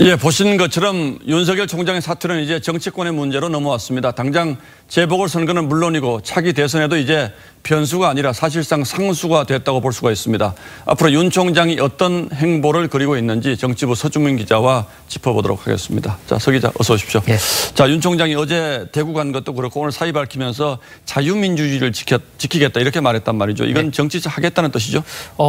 예, 보시는 것처럼 윤석열 총장의 사퇴는 이제 정치권의 문제로 넘어왔습니다. 당장 재보궐선거는 물론이고 차기 대선에도 이제 변수가 아니라 사실상 상수가 됐다고 볼 수가 있습니다. 앞으로 윤 총장이 어떤 행보를 그리고 있는지 정치부 서준민 기자와 짚어보도록 하겠습니다. 자, 서 기자 어서 오십시오. 예. 자, 윤 총장이 어제 대구 간 것도 그렇고 오늘 사의 밝히면서 자유민주주의를 지키겠다 이렇게 말했단 말이죠. 이건 정치적 하겠다는 뜻이죠?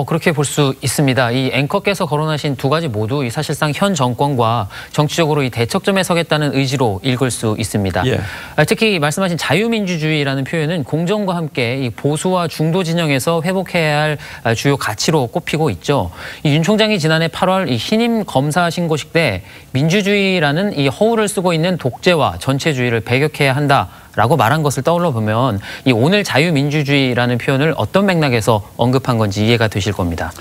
그렇게 볼 수 있습니다. 이 앵커께서 거론하신 두 가지 모두 사실상 현 정권과 정치적으로 이 대척점에 서겠다는 의지로 읽을 수 있습니다. 예. 특히 말씀하신 자유민주주의라는 표현은 공정과 함께 이 보수와 중도 진영에서 회복해야 할 주요 가치로 꼽히고 있죠. 윤 총장이 지난해 8월 이 신임 검사 신고식 때 민주주의라는 이 허울을 쓰고 있는 독재와 전체주의를 배격해야 한다라고 말한 것을 떠올려 보면 이 오늘 자유민주주의라는 표현을 어떤 맥락에서 언급한 건지 이해가 되실 겁니다.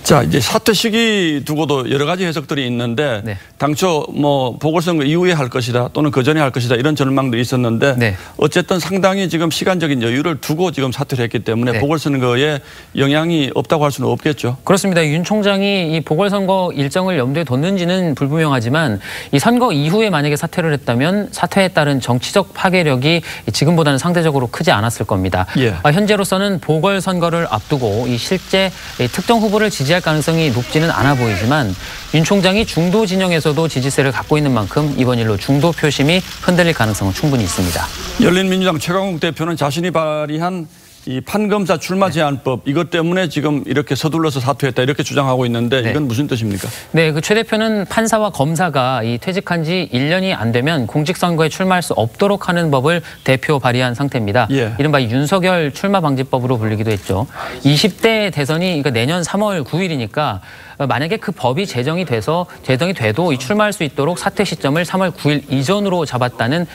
자, 이제 사퇴 시기 두고도 여러 가지 해석들이 있는데 네. 당초 뭐 보궐선거 이후에 할 것이다 또는 그 전에 할 것이다 이런 전망들이 있었는데 네. 어쨌든 상당히 지금 시간적인 여유를 두고 지금 사퇴를 했기 때문에 네. 보궐선거에 영향이 없다고 할 수는 없겠죠. 그렇습니다. 윤 총장이 이 보궐선거 일정을 염두에 뒀는지는 불분명하지만 이 선거 이후에 만약에 사퇴를 했다면 사퇴에 따른 정치적 파괴력이 지금보다는 상대적으로 크지 않았을 겁니다. 예. 현재로서는 보궐선거를 앞두고 이 실제 특정 후보를 지지할 가능성이 높지는 않아 보이지만 윤 총장이 중도 진영에서도 지지세를 갖고 있는 만큼 이번 일로 중도 표심이 흔들릴 가능성은 충분히 있습니다. 열린민주당 최강욱 대표는 자신이 발의한 이 판검사 출마 제한법 이것 때문에 지금 이렇게 서둘러서 사퇴했다 이렇게 주장하고 있는데 이건 무슨 뜻입니까? 네, 그 최 대표는 판사와 검사가 이 퇴직한 지 1년이 안 되면 공직선거에 출마할 수 없도록 하는 법을 대표 발의한 상태입니다. 예. 이른바 윤석열 출마방지법으로 불리기도 했죠. 20대 대선이 그러니까 내년 3월 9일이니까 만약에 그 법이 제정이 돼도 이 출마할 수 있도록 사퇴 시점을 3월 9일 이전으로 잡았다는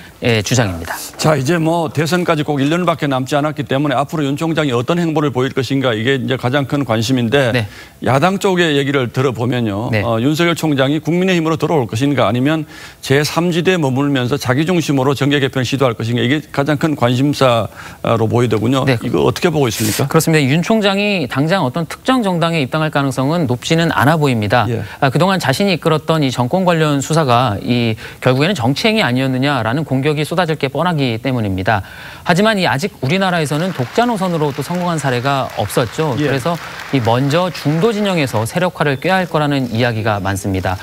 주장입니다. 자, 이제 뭐 대선까지 꼭 1년밖에 남지 않았기 때문에 앞으로 윤 총장이 어떤 행보를 보일 것인가 이게 이제 가장 큰 관심인데 네. 야당 쪽의 얘기를 들어보면요. 네. 윤석열 총장이 국민의힘으로 들어올 것인가 아니면 제3지대에 머물면서 자기 중심으로 정계 개편을 시도할 것인가 이게 가장 큰 관심사로 보이더군요. 네. 이거 어떻게 보고 있습니까? 그렇습니다. 윤 총장이 당장 어떤 특정 정당에 입당할 가능성은 높지는 않아 보입니다. 예. 그동안 자신이 이끌었던 이 정권 관련 수사가 결국에는 정치행위 아니었느냐라는 공격이 쏟아질 게 뻔하기 때문입니다. 하지만 아직 우리나라에서는 독자 노선으로 또 성공한 사례가 없었죠. 예. 그래서 먼저 중도 진영에서 세력화를 꾀할 거라는 이야기가 많습니다.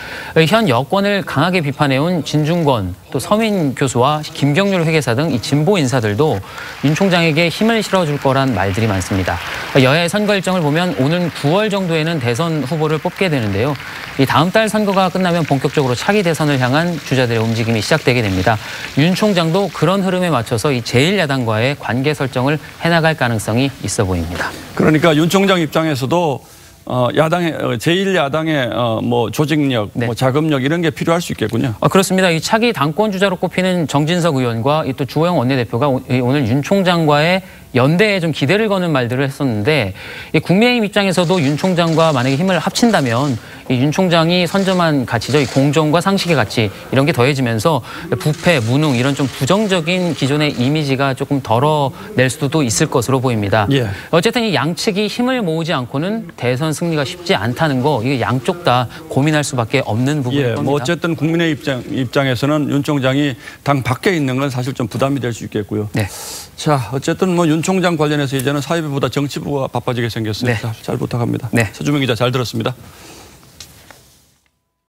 현 여권을 강하게 비판해온 진중권, 또 서민 교수와 김경률 회계사 등 이 진보 인사들도 윤 총장에게 힘을 실어줄 거란 말들이 많습니다. 여야의 선거 일정을 보면 오는 9월 정도에는 대선 후보를 뽑게 되는데요. 이 다음 달 선거가 끝나면 본격적으로 차기 대선을 향한 주자들의 움직임이 시작되게 됩니다. 윤 총장도 그런 흐름에 맞춰서 이 제1야당과의 관계 설정을 해나갈 가능성이 있어 보입니다. 그러니까 윤 총장 입장에서도 야당의 제1야당의 뭐 조직력, 네. 뭐 자금력 이런 게 필요할 수 있겠군요. 그렇습니다. 이 차기 당권 주자로 꼽히는 정진석 의원과 또 주호영 원내대표가 오늘 윤 총장과의 연대에 좀 기대를 거는 말들을 했었는데 국민의힘 입장에서도 윤 총장과 만약에 힘을 합친다면 윤 총장이 선점한 가치죠. 이 공정과 상식의 가치 이런 게 더해지면서 부패, 무능 이런 좀 부정적인 기존의 이미지가 조금 덜어낼 수도 있을 것으로 보입니다. 예. 어쨌든 이 양측이 힘을 모으지 않고는 대선 승리가 쉽지 않다는 거 이게 양쪽 다 고민할 수밖에 없는 부분일 겁니다. 뭐 어쨌든 국민의 입장에서는 윤 총장이 당 밖에 있는 건 사실 좀 부담이 될 수 있겠고요. 네. 자, 어쨌든 뭐 윤 총장 관련해서 이제는 사회부보다 정치부가 바빠지게 생겼습니다. 네. 잘 부탁합니다. 네. 서준민 기자 잘 들었습니다.